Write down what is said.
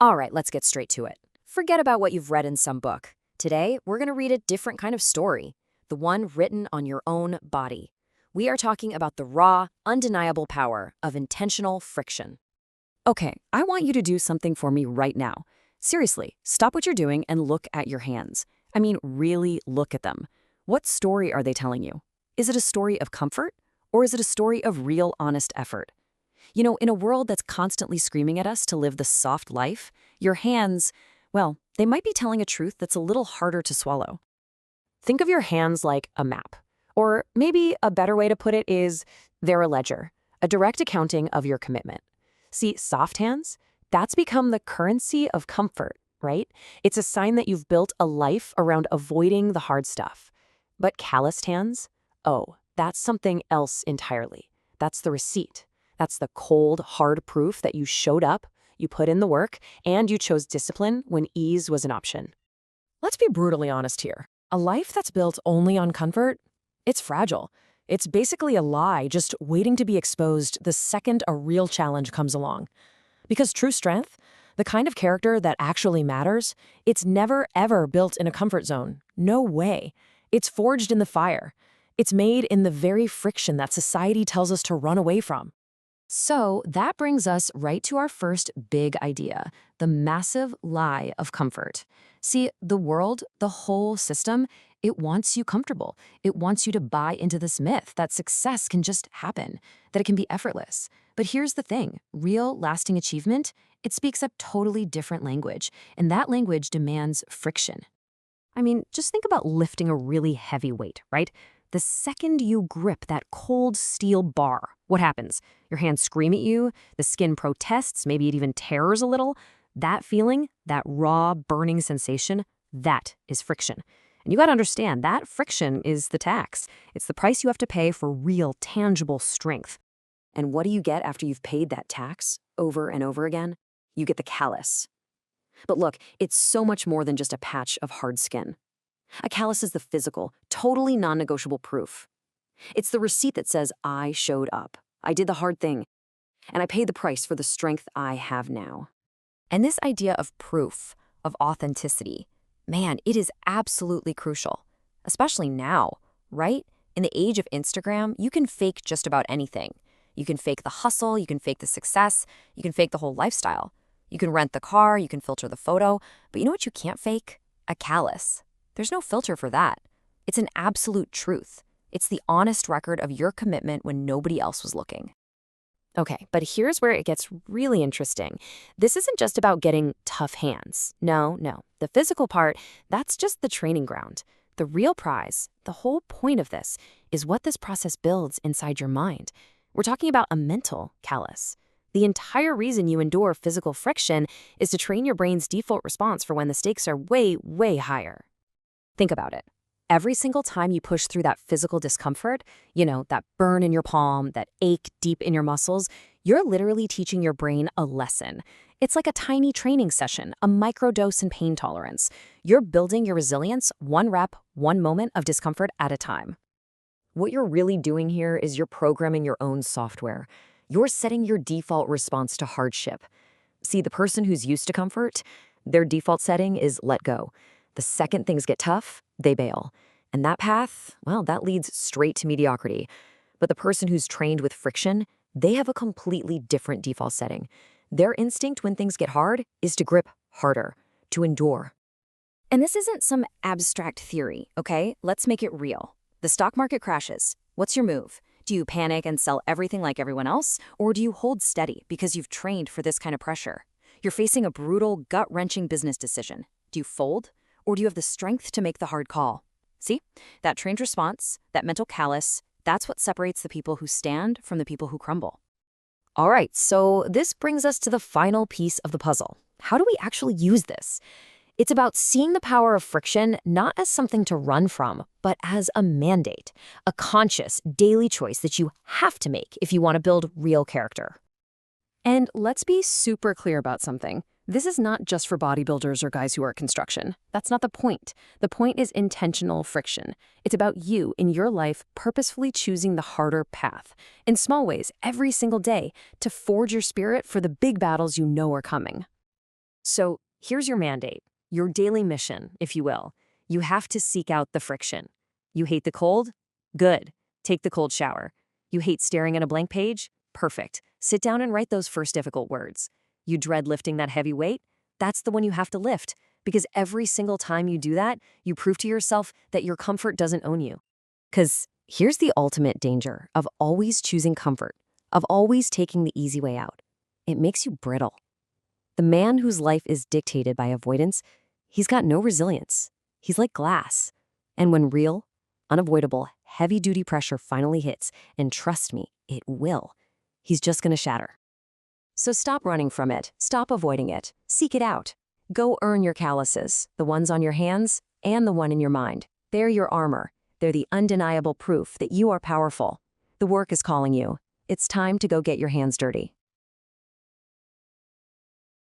All right, let's get straight to it. Forget about what you've read in some book. Today, we're going to read a different kind of story, the one written on your own body. We are talking about the raw, undeniable power of intentional friction. Okay, I want you to do something for me right now. Seriously, stop what you're doing and look at your hands. I mean, really look at them. What story are they telling you? Is it a story of comfort? Or is it a story of real, honest effort? You know, in a world that's constantly screaming at us to live the soft life, your hands, well, they might be telling a truth that's a little harder to swallow. Think of your hands like a map. Or maybe a better way to put it is they're a ledger, a direct accounting of your commitment. See, soft hands, that's become the currency of comfort, right? It's a sign that you've built a life around avoiding the hard stuff. But calloused hands? Oh, that's something else entirely. That's the receipt. That's the cold, hard proof that you showed up, you put in the work, and you chose discipline when ease was an option. Let's be brutally honest here. A life that's built only on comfort, it's fragile. It's basically a lie just waiting to be exposed the second a real challenge comes along. Because true strength, the kind of character that actually matters, it's never ever built in a comfort zone. No way. It's forged in the fire. It's made in the very friction that society tells us to run away from. So that brings us right to our first big idea, the massive lie of comfort. See, the world, the whole system, it wants you comfortable. It wants you to buy into this myth that success can just happen, that it can be effortless. But here's the thing, real lasting achievement, it speaks a totally different language, and that language demands friction. I mean, just think about lifting a really heavy weight, right? The second you grip that cold steel bar, what happens? Your hands scream at you, the skin protests, maybe it even tears a little. That feeling, that raw, burning sensation, that is friction. And you got to understand, that friction is the tax. It's the price you have to pay for real, tangible strength. And what do you get after you've paid that tax over and over again? You get the callus. But look, it's so much more than just a patch of hard skin. A callus is the physical, totally non-negotiable proof. It's the receipt that says, I showed up. I did the hard thing. And I paid the price for the strength I have now. And this idea of proof, of authenticity, man, it is absolutely crucial. Especially now, right? In the age of Instagram, you can fake just about anything. You can fake the hustle, you can fake the success, you can fake the whole lifestyle. You can rent the car, you can filter the photo, but you know what you can't fake? A callus. There's no filter for that. It's an absolute truth. It's the honest record of your commitment when nobody else was looking. Okay, but here's where it gets really interesting. This isn't just about getting tough hands. No. The physical part, that's just the training ground. The real prize, the whole point of this, is what this process builds inside your mind. We're talking about a mental callus. The entire reason you endure physical friction is to train your brain's default response for when the stakes are way, way higher. Think about it. Every single time you push through that physical discomfort, that burn in your palm, that ache deep in your muscles, you're literally teaching your brain a lesson. It's like a tiny training session, a microdose in pain tolerance. You're building your resilience one rep, one moment of discomfort at a time. What you're really doing here is you're programming your own software. You're setting your default response to hardship. See, the person who's used to comfort, their default setting is let go. The second things get tough, they bail. And that path, well, that leads straight to mediocrity. But the person who's trained with friction, they have a completely different default setting. Their instinct when things get hard is to grip harder, to endure. And this isn't some abstract theory, okay? Let's make it real. The stock market crashes. What's your move? Do you panic and sell everything like everyone else? Or do you hold steady because you've trained for this kind of pressure? You're facing a brutal, gut-wrenching business decision. Do you fold? Or do you have the strength to make the hard call? See, that trained response, that mental callus, that's what separates the people who stand from the people who crumble. All right, so this brings us to the final piece of the puzzle. How do we actually use this? It's about seeing the power of friction not as something to run from, but as a mandate, a conscious, daily choice that you have to make if you want to build real character. And let's be super clear about something. This is not just for bodybuilders or guys who are at construction. That's not the point. The point is intentional friction. It's about you in your life purposefully choosing the harder path, in small ways, every single day, to forge your spirit for the big battles you know are coming. So here's your mandate, your daily mission, if you will. You have to seek out the friction. You hate the cold? Good. Take the cold shower. You hate staring at a blank page? Perfect. Sit down and write those first difficult words. You dread lifting that heavy weight? That's the one you have to lift. Because every single time you do that, you prove to yourself that your comfort doesn't own you. Because here's the ultimate danger of always choosing comfort, of always taking the easy way out. It makes you brittle. The man whose life is dictated by avoidance, he's got no resilience. He's like glass. And when real, unavoidable, heavy-duty pressure finally hits, and trust me, it will, he's just gonna shatter. So stop running from it. Stop avoiding it. Seek it out. Go earn your calluses, the ones on your hands and the one in your mind. They're your armor. They're the undeniable proof that you are powerful. The work is calling you. It's time to go get your hands dirty.